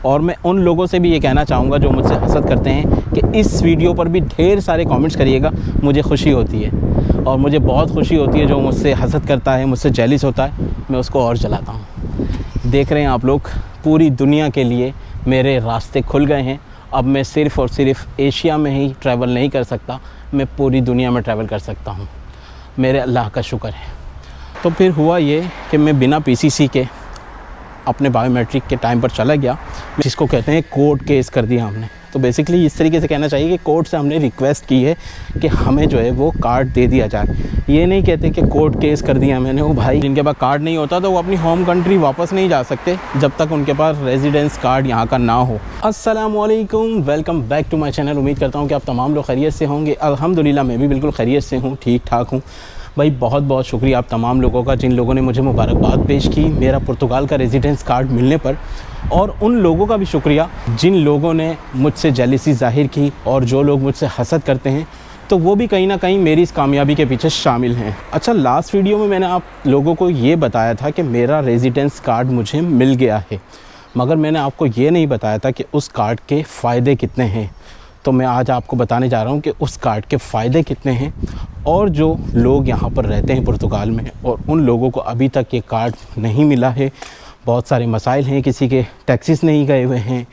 और मैं उन लोगों से भी ये कहना चाहूँगा जो मुझसे हसद करते हैं कि इस वीडियो पर भी ढेर सारे कमेंट्स करिएगा। मुझे खुशी होती है और मुझे बहुत खुशी होती है जो मुझसे हसद करता है, मुझसे जेलिस होता है, मैं उसको और जलाता हूँ। देख रहे हैं आप लोग, पूरी दुनिया के लिए मेरे रास्ते खुल गए हैं। अब मैं सिर्फ़ और सिर्फ एशिया में ही ट्रैवल नहीं कर सकता, मैं पूरी दुनिया में ट्रैवल कर सकता हूँ। मेरे अल्लाह का शुक्र है। तो फिर हुआ ये कि मैं बिना पीसीसी के अपने बायोमेट्रिक के टाइम पर चला गया, जिसको कहते हैं कोर्ट केस कर दिया हमने। तो बेसिकली इस तरीके से कहना चाहिए कि कोर्ट से हमने रिक्वेस्ट की है कि हमें जो है वो कार्ड दे दिया जाए। ये नहीं कहते कि कोर्ट केस कर दिया मैंने। वो भाई जिनके पास कार्ड नहीं होता तो वो अपनी होम कंट्री वापस नहीं जा सकते जब तक उनके पास रेजिडेंस कार्ड यहाँ का ना हो। अस्सलाम वालेकुम, welcome back to my channel. उम्मीद करता हूँ कि आप तमाम लोग खैरियत से होंगे। अल्हम्दुलिल्लाह मैं भी बिल्कुल खैरियत से हूँ, ठीक ठाक हूँ। भाई बहुत बहुत शुक्रिया आप तमाम लोगों का जिन लोगों ने मुझे मुबारकबाद पेश की मेरा पुर्तगाल का रेजिडेंस कार्ड मिलने पर, और उन लोगों का भी शुक्रिया जिन लोगों ने मुझसे जेलिसी ज़ाहिर की और जो लोग मुझसे हसद करते हैं, तो वो भी कहीं ना कहीं मेरी इस कामयाबी के पीछे शामिल हैं। अच्छा, लास्ट वीडियो में मैंने आप लोगों को ये बताया था कि मेरा रेजिडेंस कार्ड मुझे मिल गया है, मगर मैंने आपको ये नहीं बताया था कि उस कार्ड के फ़ायदे कितने हैं। तो मैं आज आपको बताने जा रहा हूँ कि उस कार्ड के फ़ायदे कितने हैं, और जो लोग यहाँ पर रहते हैं पुर्तगाल में और उन लोगों को अभी तक ये कार्ड नहीं मिला है। बहुत सारे मसाइल हैं, किसी के टैक्सेस नहीं गए हुए हैं,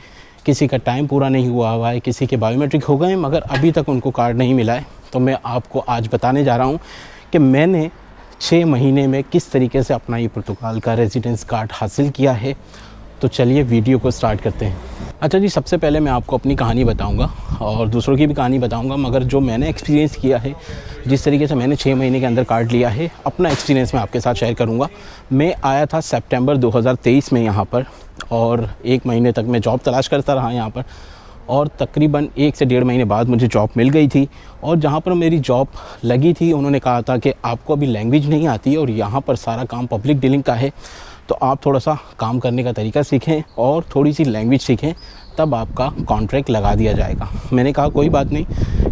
किसी का टाइम पूरा नहीं हुआ हुआ है, किसी के बायोमेट्रिक हो गए हैं मगर अभी तक उनको कार्ड नहीं मिला है। तो मैं आपको आज बताने जा रहा हूँ कि मैंने 6 महीने में किस तरीके से अपना ये पुर्तगाल का रेजिडेंस कार्ड हासिल किया है। तो चलिए वीडियो को स्टार्ट करते हैं। अच्छा जी, सबसे पहले मैं आपको अपनी कहानी बताऊंगा और दूसरों की भी कहानी बताऊंगा, मगर जो मैंने एक्सपीरियंस किया है, जिस तरीके से मैंने 6 महीने के अंदर कार्ड लिया है, अपना एक्सपीरियंस मैं आपके साथ शेयर करूंगा। मैं आया था सितंबर 2023 में यहाँ पर, और 1 महीने तक मैं जॉब तलाश करता रहा यहाँ पर, और तकरीबन 1 से 1.5 महीने बाद मुझे जॉब मिल गई थी। और जहाँ पर मेरी जॉब लगी थी उन्होंने कहा था कि आपको अभी लैंग्वेज नहीं आती है और यहाँ पर सारा काम पब्लिक डीलिंग का है, तो आप थोड़ा सा काम करने का तरीका सीखें और थोड़ी सी लैंग्वेज सीखें, तब आपका कॉन्ट्रैक्ट लगा दिया जाएगा। मैंने कहा कोई बात नहीं,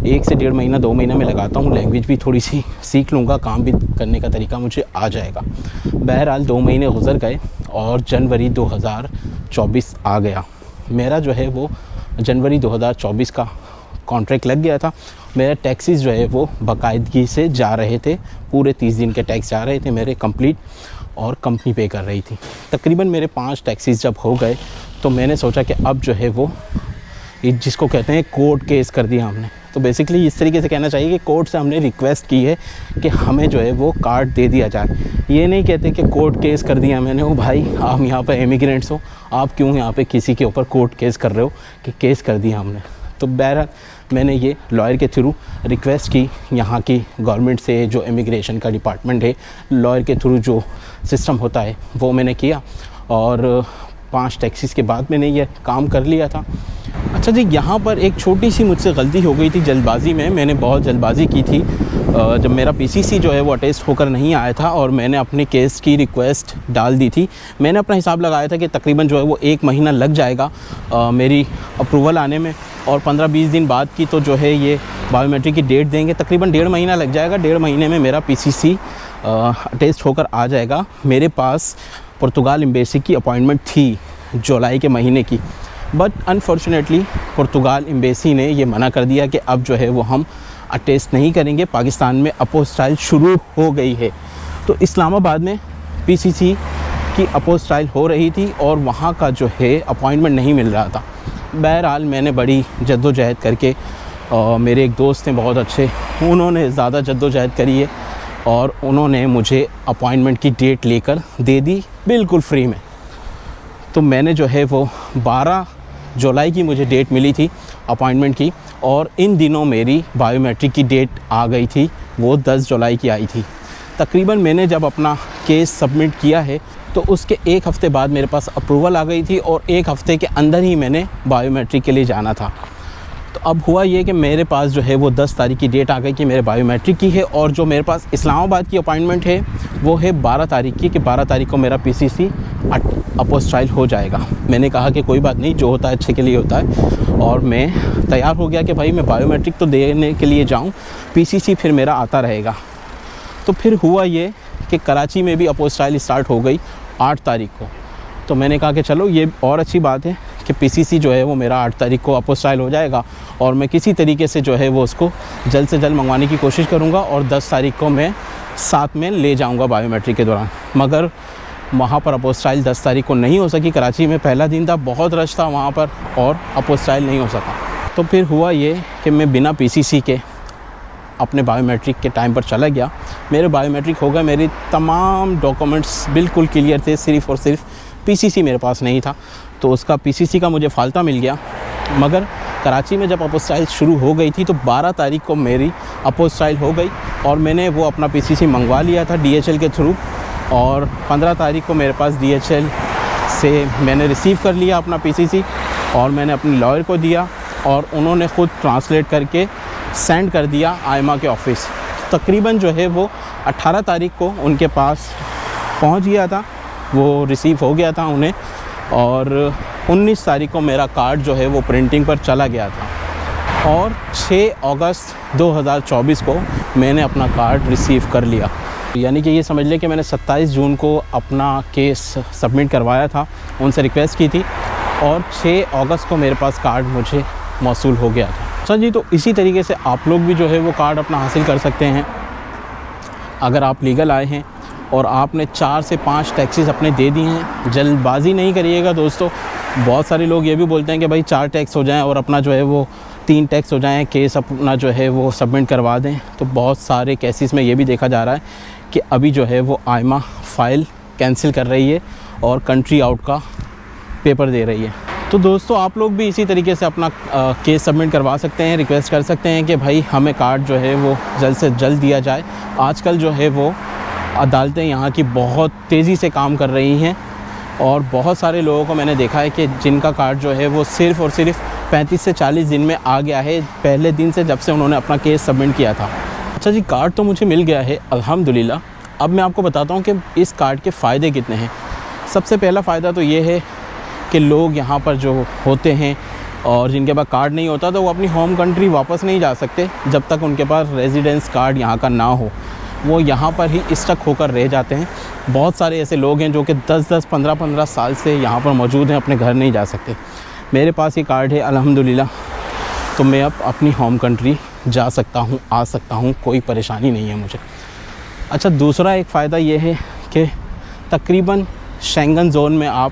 1 से 1.5 महीना 2 महीना में लगाता हूँ, लैंग्वेज भी थोड़ी सी सीख लूँगा, काम भी करने का तरीका मुझे आ जाएगा। बहरहाल 2 महीने गुजर गए और जनवरी 2024 आ गया। मेरा जो है वो जनवरी 2024 का कॉन्ट्रैक्ट लग गया था। मेरे टैक्सेस जो है वो बाकायदगी से जा रहे थे, पूरे 30 दिन के टैक्स जा रहे थे मेरे कंप्लीट, और कंपनी पे कर रही थी। तकरीबन मेरे 5 टैक्सेस जब हो गए तो मैंने सोचा कि अब जो है वो जिसको कहते हैं कोर्ट केस कर दिया हमने। तो बेसिकली इस तरीके से कहना चाहिए कि कोर्ट से हमने रिक्वेस्ट की है कि हमें जो है वो कार्ड दे दिया जाए। ये नहीं कहते कि कोर्ट केस कर दिया मैंने। वो भाई आप यहाँ पर इमिग्रेंट्स हो, आप क्यों यहाँ पे किसी के ऊपर कोर्ट केस कर रहे हो कि केस कर दिया हमने। तो बहरहाल मैंने ये लॉयर के थ्रू रिक्वेस्ट की यहाँ की गवर्नमेंट से, जो इमिग्रेशन का डिपार्टमेंट है, लॉयर के थ्रू जो सिस्टम होता है वो मैंने किया, और 5 टैक्सीज़ के बाद मैंने ये काम कर लिया था। अच्छा जी, यहाँ पर एक छोटी सी मुझसे गलती हो गई थी जल्दबाज़ी में। मैंने बहुत जल्दबाज़ी की थी जब मेरा पीसीसी जो है वो अटेस्ट होकर नहीं आया था और मैंने अपने केस की रिक्वेस्ट डाल दी थी। मैंने अपना हिसाब लगाया था कि तकरीबन जो है वो 1 महीना लग जाएगा मेरी अप्रूवल आने में, और 15-20 दिन बाद की तो जो है ये बायोमेट्रिक की डेट देंगे, तकरीबन 1.5 महीना लग जाएगा। 1.5 महीने में मेरा पीसीसी अटेस्ट होकर आ जाएगा। मेरे पास पुर्तगाल एम्बेसी की अपॉइंटमेंट थी जुलाई के महीने की, बट अनफॉर्चुनेटली पुर्तगाल एम्बेसी ने ये मना कर दिया कि अब जो है वो हम अटेस्ट नहीं करेंगे, पाकिस्तान में अपोस्टाइल शुरू हो गई है। तो इस्लामाबाद में पीसीसी की अपोस्टाइल हो रही थी और वहाँ का जो है अपॉइंटमेंट नहीं मिल रहा था। बहरहाल मैंने बड़ी जद्दोजहद करके, मेरे एक दोस्त हैं बहुत अच्छे, उन्होंने ज़्यादा जद्दोजहद करी है और उन्होंने मुझे अपॉइंटमेंट की डेट लेकर दे दी बिल्कुल फ्री में। तो मैंने जो है वो 12 जुलाई की मुझे डेट मिली थी अपॉइंटमेंट की, और इन दिनों मेरी बायोमेट्रिक की डेट आ गई थी, वो 10 जुलाई की आई थी। तकरीबन मैंने जब अपना केस सबमिट किया है तो उसके 1 हफ़्ते बाद मेरे पास अप्रूवल आ गई थी, और 1 हफ़्ते के अंदर ही मैंने बायोमेट्रिक के लिए जाना था। तो अब हुआ ये कि मेरे पास जो है वो 10 तारीख की डेट आ गई कि मेरे बायोमेट्रिक की है, और जो मेरे पास इस्लामाबाद की अपॉइंटमेंट है वो है 12 तारीख की, कि 12 तारीख को मेरा पीसीसी अपोस्टाइल हो जाएगा। मैंने कहा कि कोई बात नहीं, जो होता है अच्छे के लिए होता है, और मैं तैयार हो गया कि भाई मैं बायोमेट्रिक तो देने के लिए जाऊँ, पीसीसी फिर मेरा आता रहेगा। तो फिर हुआ ये कि कराची में भी अपोस्टाइल स्टार्ट हो गई 8 तारीख को। तो मैंने कहा कि चलो ये और अच्छी बात है कि पीसीसी जो है वो मेरा 8 तारीख को अपोस्टाइल हो जाएगा और मैं किसी तरीके से जो है वो उसको जल्द से जल्द मंगवाने की कोशिश करूँगा और 10 तारीख को मैं साथ में ले जाऊँगा बायोमेट्रिक के दौरान। मगर वहाँ पर अपोस्टाइल 10 तारीख को नहीं हो सकी। कराची में पहला दिन था, बहुत रश था वहाँ पर और अपोस्टाइल नहीं हो सका। तो फिर हुआ ये कि मैं बिना पीसीसी के अपने बायोमेट्रिक के टाइम पर चला गया। मेरे बायोमेट्रिक हो गए, मेरी तमाम डॉक्यूमेंट्स बिल्कुल क्लियर थे, सिर्फ़ और सिर्फ पीसीसी मेरे पास नहीं था। तो उसका पीसीसी का मुझे फाल्ता मिल गया। मगर कराची में जब अपोस्टाइल शुरू हो गई थी तो 12 तारीख को मेरी अपोस्टाइल हो गई और मैंने वो अपना पीसीसी मंगवा लिया था DHL के थ्रू। और 15 तारीख को मेरे पास DHL से मैंने रिसीव कर लिया अपना पीसीसी और मैंने अपने लॉयर को दिया और उन्होंने ख़ुद ट्रांसलेट करके सेंड कर दिया आयमा के ऑफ़िस। तकरीबन जो है वो 18 तारीख को उनके पास पहुंच गया था, वो रिसीव हो गया था उन्हें। और 19 तारीख को मेरा कार्ड जो है वो प्रिंटिंग पर चला गया था और 6 अगस्त 2024 को मैंने अपना कार्ड रिसीव कर लिया। यानी कि ये समझ लें कि मैंने 27 जून को अपना केस सबमिट करवाया था, उनसे रिक्वेस्ट की थी और 6 अगस्त को मेरे पास कार्ड मुझे मौसूल हो गया था। अच्छा जी, तो इसी तरीके से आप लोग भी जो है वो कार्ड अपना हासिल कर सकते हैं। अगर आप लीगल आए हैं और आपने 4 से 5 टैक्सेस अपने दे दिए हैं, जल्दबाजी नहीं करिएगा दोस्तों। बहुत सारे लोग ये भी बोलते हैं कि भाई 4 टैक्स हो जाएं और अपना जो है वो 3 टैक्स हो जाएं, केस अपना जो है वो सबमिट करवा दें। तो बहुत सारे केसेस में ये भी देखा जा रहा है कि अभी जो है वो आयमा फ़ाइल कैंसिल कर रही है और कंट्री आउट का पेपर दे रही है। तो दोस्तों आप लोग भी इसी तरीके से अपना केस सबमिट करवा सकते हैं, रिक्वेस्ट कर सकते हैं कि भाई हमें कार्ड जो है वो जल्द से जल्द दिया जाए। आजकल जो है वो अदालतें यहाँ की बहुत तेज़ी से काम कर रही हैं और बहुत सारे लोगों को मैंने देखा है कि जिनका कार्ड जो है वो सिर्फ़ और सिर्फ 35 से 40 दिन में आ गया है, पहले दिन से जब से उन्होंने अपना केस सबमिट किया था। अच्छा जी, कार्ड तो मुझे मिल गया है अल्हम्दुलिल्लाह। अब मैं आपको बताता हूँ कि इस कार्ड के फ़ायदे कितने हैं। सबसे पहला फ़ायदा तो ये है कि लोग यहाँ पर जो होते हैं और जिनके पास कार्ड नहीं होता तो वो अपनी होम कंट्री वापस नहीं जा सकते जब तक उनके पास रेजिडेंस कार्ड यहाँ का ना हो। वो यहाँ पर ही स्टक होकर रह जाते हैं। बहुत सारे ऐसे लोग हैं जो कि 10-10, 15-15 साल से यहाँ पर मौजूद हैं, अपने घर नहीं जा सकते। मेरे पास ये कार्ड है अल्हम्दुलिल्लाह, तो मैं अब अपनी होम कंट्री जा सकता हूँ, आ सकता हूँ, कोई परेशानी नहीं है मुझे। अच्छा, दूसरा एक फ़ायदा ये है कि तकरीबन शेंगन ज़ोन में आप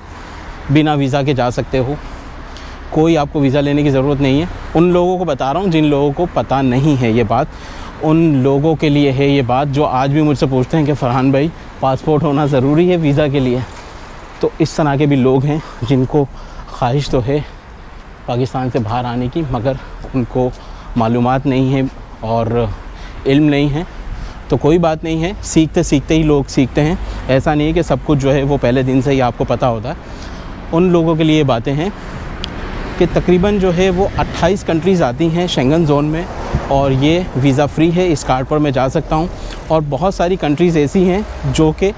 बिना वीज़ा के जा सकते हो, कोई आपको वीज़ा लेने की ज़रूरत नहीं है। उन लोगों को बता रहा हूँ जिन लोगों को पता नहीं है ये बात, उन लोगों के लिए है ये बात जो आज भी मुझसे पूछते हैं कि फ़रहान भाई पासपोर्ट होना ज़रूरी है वीज़ा के लिए। तो इस तरह के भी लोग हैं जिनको ख्वाहिश तो है पाकिस्तान से बाहर आने की, मगर उनको मालूमात नहीं है और इल्म नहीं है। तो कोई बात नहीं है, सीखते सीखते ही लोग सीखते हैं। ऐसा नहीं है कि सब कुछ जो है वो पहले दिन से ही आपको पता होता है। उन लोगों के लिए बातें हैं कि तकरीबन जो है वो 28 कंट्रीज़ आती हैं शेंगन ज़ोन में और ये वीज़ा फ्री है। इस कार्ड पर मैं जा सकता हूँ और बहुत सारी कंट्रीज़ ऐसी हैं जो कि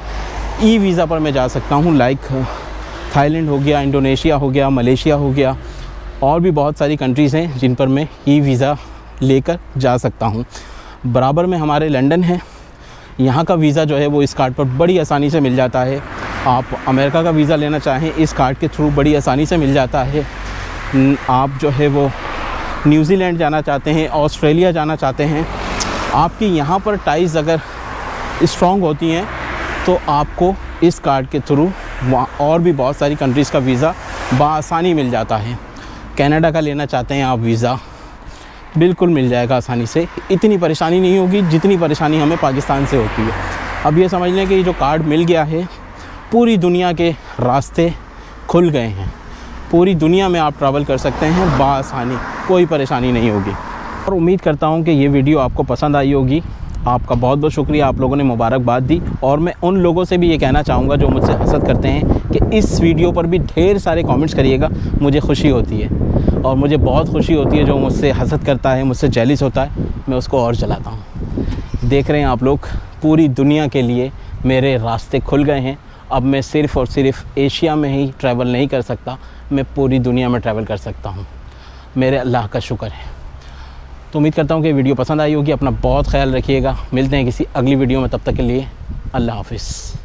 ई वीज़ा पर मैं जा सकता हूँ, लाइक थाईलैंड हो गया, इंडोनेशिया हो गया, मलेशिया हो गया, और भी बहुत सारी कंट्रीज़ हैं जिन पर मैं ई वीज़ा लेकर जा सकता हूँ। बराबर में हमारे लंदन है, यहाँ का वीज़ा जो है वो इस कार्ड पर बड़ी आसानी से मिल जाता है। आप अमेरिका का वीज़ा लेना चाहें इस कार्ड के थ्रू बड़ी आसानी से मिल जाता है। आप जो है वो न्यूज़ीलैंड जाना चाहते हैं, ऑस्ट्रेलिया जाना चाहते हैं, आपकी यहाँ पर टाइज़ अगर स्ट्रॉन्ग होती हैं तो आपको इस कार्ड के थ्रू वहाँ और भी बहुत सारी कंट्रीज़ का वीज़ा बआसानी मिल जाता है। कनाडा का लेना चाहते हैं आप वीज़ा, बिल्कुल मिल जाएगा आसानी से। इतनी परेशानी नहीं होगी जितनी परेशानी हमें पाकिस्तान से होती है। अब ये समझ लें कि ये जो कार्ड मिल गया है, पूरी दुनिया के रास्ते खुल गए हैं। पूरी दुनिया में आप ट्रैवल कर सकते हैं बआसानी, कोई परेशानी नहीं होगी। और उम्मीद करता हूँ कि ये वीडियो आपको पसंद आई होगी। आपका बहुत बहुत शुक्रिया, आप लोगों ने मुबारकबाद दी। और मैं उन लोगों से भी ये कहना चाहूँगा जो मुझसे हसद करते हैं कि इस वीडियो पर भी ढेर सारे कमेंट्स करिएगा, मुझे खुशी होती है। और मुझे बहुत खुशी होती है जो मुझसे हसद करता है, मुझसे जेलिस होता है, मैं उसको और जलाता हूँ। देख रहे हैं आप लोग, पूरी दुनिया के लिए मेरे रास्ते खुल गए हैं। अब मैं सिर्फ़ और सिर्फ एशिया में ही ट्रैवल नहीं कर सकता, मैं पूरी दुनिया में ट्रैवल कर सकता हूँ। मेरे अल्लाह का शुक्र है। तो उम्मीद करता हूँ कि वीडियो पसंद आई होगी। अपना बहुत ख्याल रखिएगा। मिलते हैं किसी अगली वीडियो में, तब तक के लिए अल्लाह हाफ़िज़।